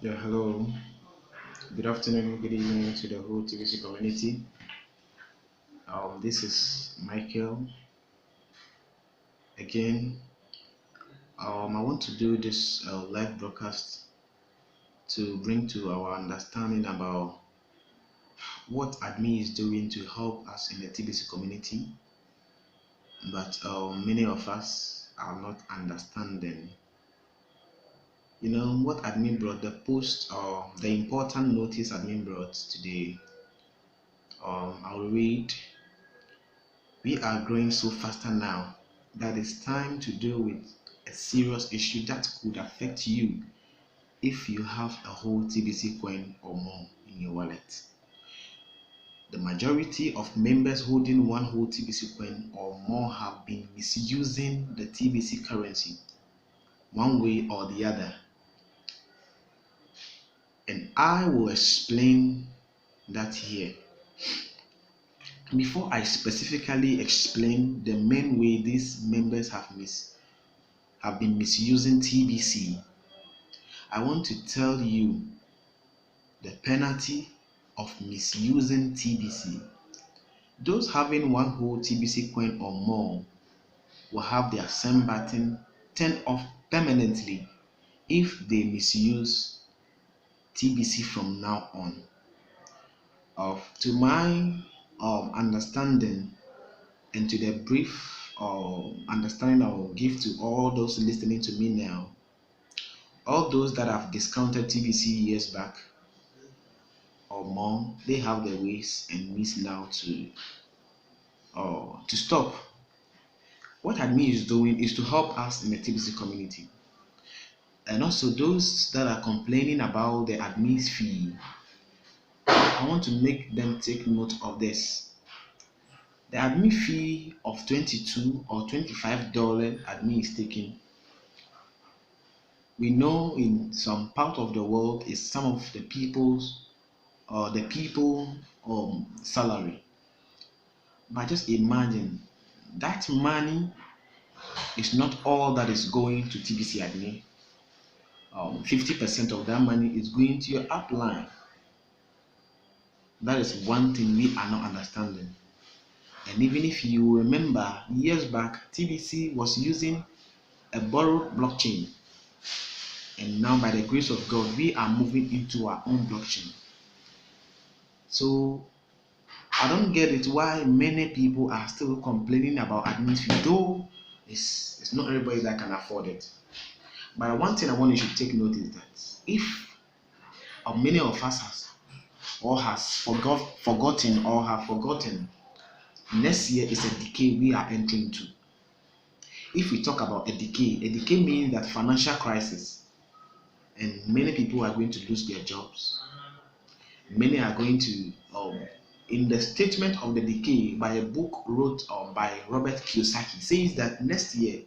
Yeah, hello. Good afternoon, good evening to the whole TBC community. This is Michael again. I want to do this live broadcast to bring to our understanding about what admin is doing to help us in the TBC community, but many of us are not understanding. You know what admin brought the post or the important notice admin brought today. I'll read. We are growing so faster now that it's time to deal with a serious issue that could affect you if you have a whole TBC coin or more in your wallet. The majority of members holding one whole TBC coin or more have been misusing the TBC currency one way or the other. And I will explain that here. Before I specifically explain the main way these members have been misusing TBC, I want to tell you the penalty of misusing TBC. Those having one whole TBC coin or more will have their send button turned off permanently if they misuse TBC from now on. To my understanding and to the brief understanding I will give to all those listening to me now, all those that have discounted TBC years back or more, they have their ways and means now to stop. What admin is doing is to help us in the TBC community. And also those that are complaining about the admin's fee, I want to make them take note of this. The admin fee of $22 or $25 admin is taking. We know in some part of the world is some of the people's or the people salary. But just imagine that money is not all that is going to TBC admin. 50% of that money is going to your upline. That is one thing we are not understanding. And even if you remember years back, TBC was using a borrowed blockchain. And now by the grace of God, we are moving into our own blockchain. So I don't get it why many people are still complaining about admin fee, though it's not everybody that can afford it. But one thing I want you to take note is that if many of us has forgotten or have forgotten, next year is a decade we are entering into. If we talk about a decade means that financial crisis, and many people are going to lose their jobs. Many are going to in the statement of the decay by a book wrote by Robert Kiyosaki says that next year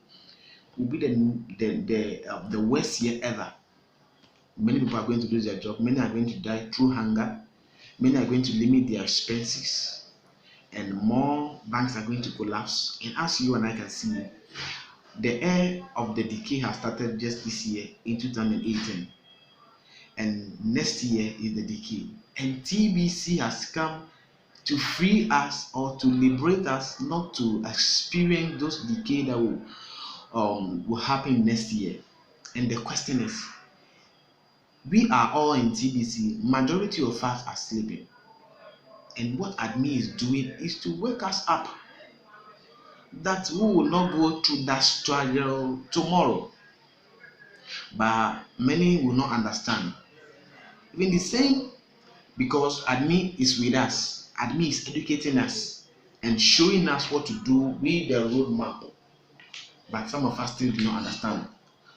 will be the worst year ever. Many people are going to lose their job. Many are going to die through hunger. Many are going to limit their expenses, and more banks are going to collapse. And as you and I can see, the air of the decay has started just this year in 2018, and next year is the decay. And TBC has come to free us or to liberate us not to experience those decay that will happen next year. And the question is, we are all in TBC, majority of us are sleeping. And what admin is doing is to wake us up that we will not go through that struggle tomorrow. But many will not understand. Even the same, because admin is with us, admin is educating us and showing us what to do with the roadmap. But some of us still do not understand.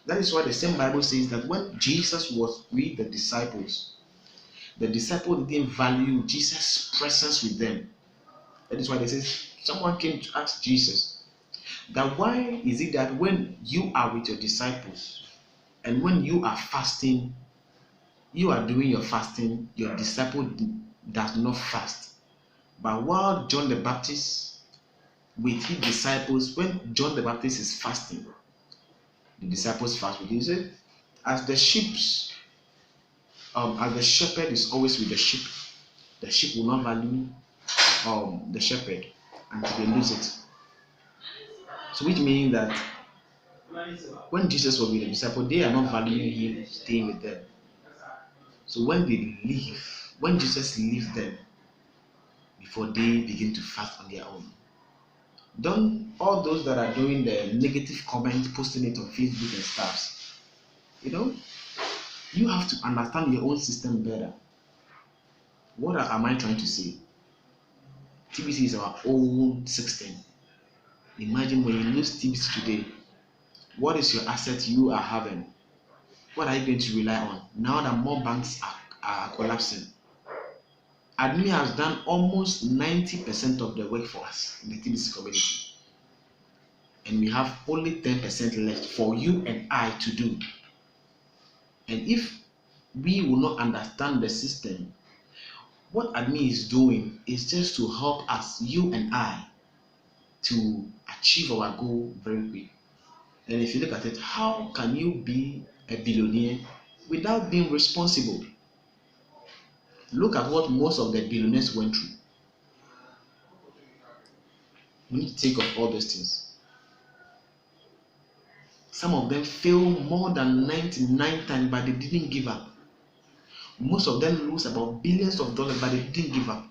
That is why the same Bible says that when Jesus was with the disciples didn't value Jesus' presence with them. That is why they say someone came to ask Jesus that why is it that when you are with your disciples and when you are fasting, you are doing your fasting, your disciple does not fast. But while John the Baptist with his disciples, when John the Baptist is fasting, the disciples fast with him. He said, as the sheep as the shepherd is always with the sheep will not value the shepherd until they lose it. So which means that when Jesus was with the disciples, they are not valuing him staying with them. So when they leave, when Jesus leaves them, before they begin to fast on their own. Don't all those that are doing the negative comments, posting it on Facebook and stuff, you have to understand your own system better. What am I trying to say? TBC is our own system. Imagine when you lose TBC today, what is your asset you are having? What are you going to rely on now that more banks are collapsing? Admin has done almost 90% of the work for us in the TBC community, and we have only 10% left for you and I to do. And if we will not understand the system, what admin is doing is just to help us, you and I, to achieve our goal very quick. And if you look at it, how can you be a billionaire without being responsible? Look at what most of the billionaires went through. We need to think of all those things. Some of them failed more than 99 times, but they didn't give up. Most of them lose about billions of dollars, but they didn't give up.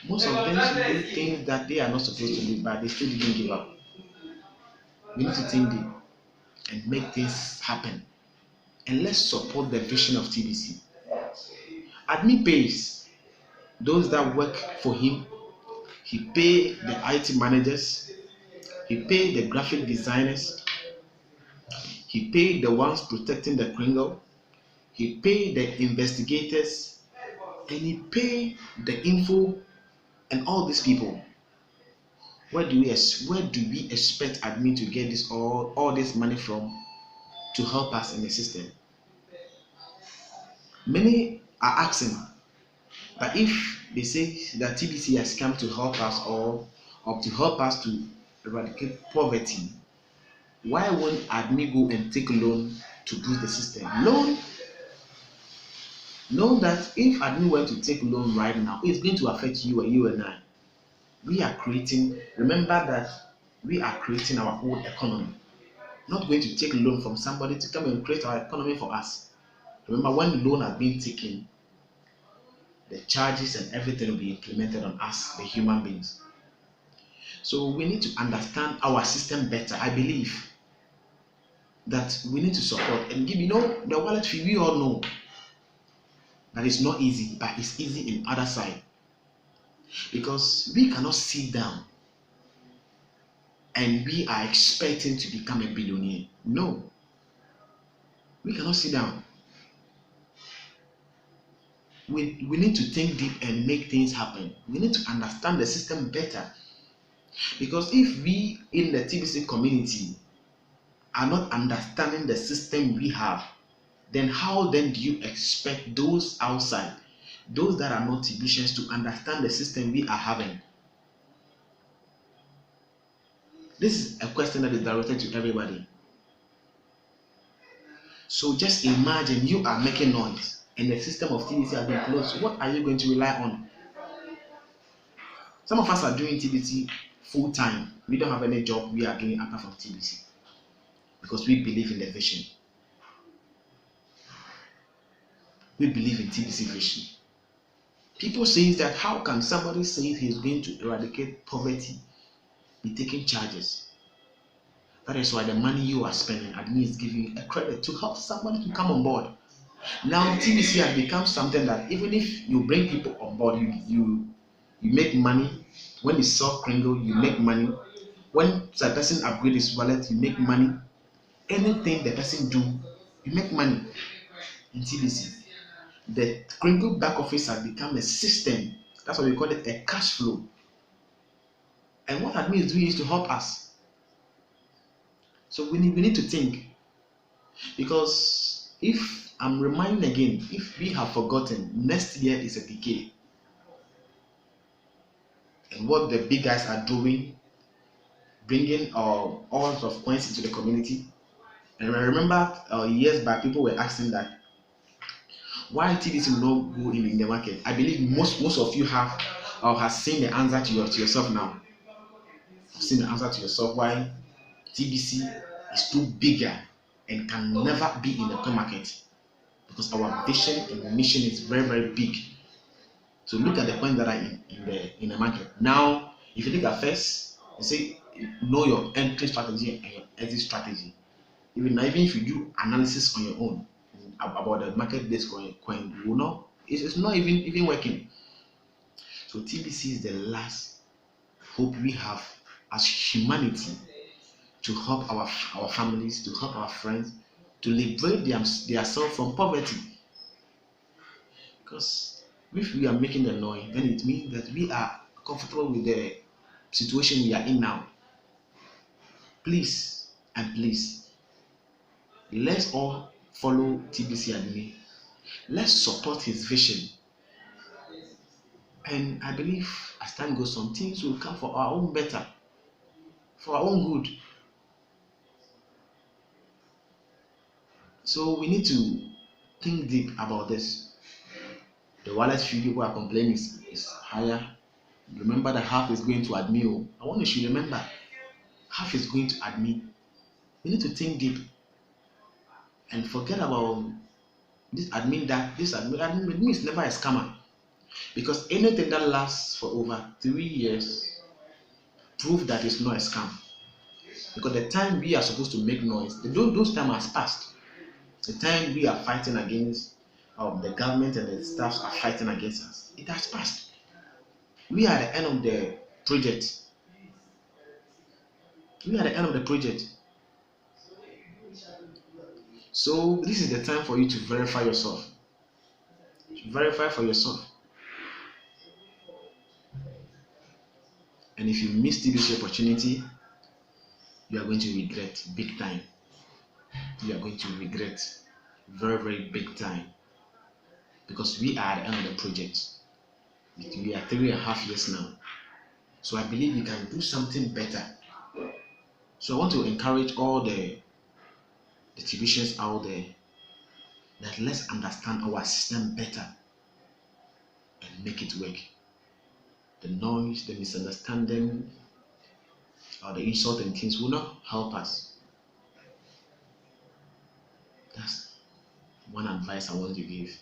Most of them do things that they are not supposed to do, but they still didn't give up. We need to think deep and make things happen. And let's support the vision of TBC. Admin pays those that work for him. He pays the IT managers. He pays the graphic designers. He pays the ones protecting the kringle. He pays the investigators. And he pays the info and all these people. Where do we expect admin to get this all this money from to help us in the system? Many are asking that if they say that TBC has come to help us or to help us to eradicate poverty, why won't admin go and take loan to boost the system? Know that if admin were to take loan right now, it's going to affect you and I. Remember that we are creating our own economy, not going to take loan from somebody to come and create our economy for us. Remember, when the loan has been taken, the charges and everything will be implemented on us, the human beings. So we need to understand our system better. I believe that we need to support and give, the wallet fee. We all know that it's not easy, but it's easy in other side. Because we cannot sit down and we are expecting to become a billionaire. No. We cannot sit down. We need to think deep and make things happen. We need to understand the system better. Because if we in the TBC community are not understanding the system we have, then how then do you expect those outside, those that are not Tbcians, to understand the system we are having? This is a question that is directed to everybody. So just imagine you are making noise and the system of TBC has been closed. What are you going to rely on? Some of us are doing TBC full time. We don't have any job we are doing apart from TBC because we believe in the vision. We believe in TBC vision. People say that how can somebody say he's going to eradicate poverty be taking charges? That is why the money you are spending, admin is giving a credit to help somebody to come on board. Now TBC has become something that even if you bring people on board, you make money. When you sell Kringle, you make money. When the person upgrades his wallet, you make money. Anything the person do, you make money in TBC. The Kringle back office has become a system. That's why we call it a cash flow. And what admin is doing is to help us. So we need to think. Because if I'm reminding again, if we have forgotten, next year is a decade. And what the big guys are doing, bringing all sorts of coins into the community. And I remember years back, people were asking that Why TBC will not go in the market? I believe most of you have or has seen the answer to yourself now. You've seen the answer to yourself why TBC is too bigger and can never be in the coin market, because our vision and mission is very, very big. So look at the coins that are in the market. Now, if you look at first, you say know your entry strategy and your exit strategy. Even if you do analysis on your own about the market-based coin, you will know it's not even working. So TBC is the last hope we have as humanity to help our families, to help our friends, to liberate themselves from poverty. Because if we are making the noise, then it means that we are comfortable with the situation we are in now. Please and please, let's all follow TBC admin. Let's support his vision. And I believe as time goes on, things will come for our own better, for our own good. So we need to think deep about this. The wallet fee people are complaining is higher. Remember that half is going to admin. I want you to remember, half is going to admin. We need to think deep and forget about this admin is never a scammer, because anything that lasts for over 3 years prove that it's not a scam, because the time we are supposed to make noise, those time has passed. The time we are fighting against the government and the staffs are fighting against us, it has passed. We are at the end of the project. So this is the time for you to verify yourself. Verify for yourself. And if you miss TBC opportunity, you are going to regret big time. You are going to regret very, very big time, because we are at the end of the project. We are 3.5 years now. So I believe we can do something better. So I want to encourage all the Tbcians out there that let's understand our system better and make it work. The noise, the misunderstanding, or the insult and things will not help us. That's one advice I want to give.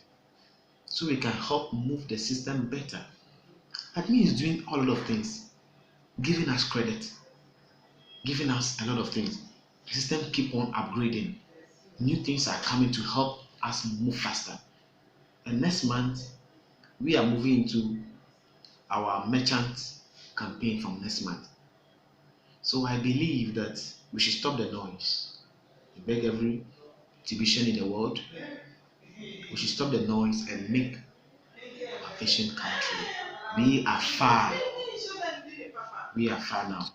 So we can help move the system better. Admin is doing a lot of things, giving us credit, giving us a lot of things. The system keep on upgrading. New things are coming to help us move faster. And next month, we are moving into our merchant campaign from next month. So I believe that we should stop the noise. I beg every Tbcian in the world, we should stop the noise and make our vision come true. We are far. We are far now.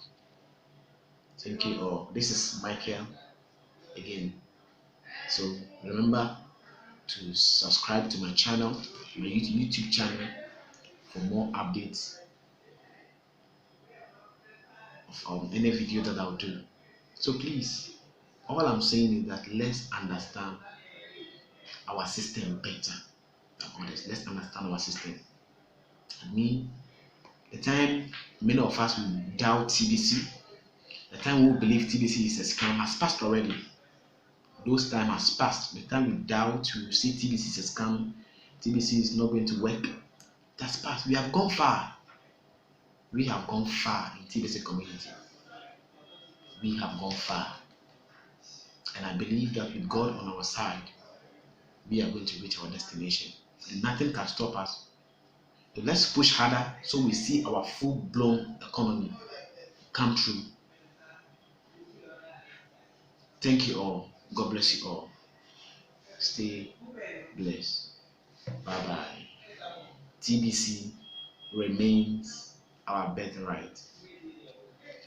Thank you all. This is Michael again. So remember to subscribe to my channel, my YouTube channel, for more updates of any video that I'll do. So please, all I'm saying is that let's understand our system better than others. Let's understand our system. I mean, the time many of us will doubt TBC, the time we believe TBC is a scam has passed already. Those time has passed. The time we doubt, we see TBC is a scam, TBC is not going to work, that's passed. We have gone far. We have gone far in TBC community. We have gone far. And I believe that with God on our side, we are going to reach our destination. And nothing can stop us. So let's push harder so we see our full-blown economy come true. Thank you all. God bless you all. Stay blessed. Bye-bye. TBC remains our birthright.